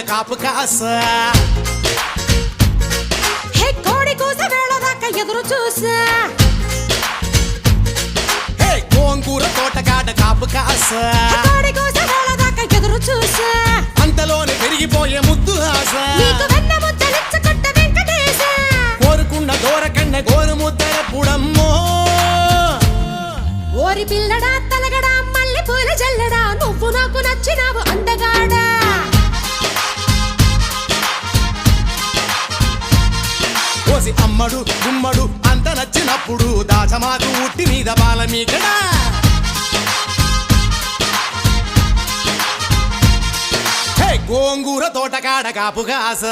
కాపు కాస హే కోడి కూస వేళదాకా ఎదురు చూసా హే గోంగూర తోటకాడ కాపు కాస కోడి కూస వేళదాకా ఎదురు చూసా అంతలోనే పెరిగిపోయే ముద్దు ఆశ నీకు వెన్న ముద్దలిచ్చుకుంట వెంకటేశ కోరుకున్న దూరకన్న గోరు ముద్దర పుడమ్మో ఓరి పిల్లడా తలగడా మల్లె పూల జల్లడా నువ్వు నాకు నచ్చినావు అందగాడా కోసి అమ్మడు గుమ్మడు అంత నచ్చినప్పుడు దాచమాకు ఉట్టి మీద బాల మీకడా గోంగూర తోటకాడ కాపు కాస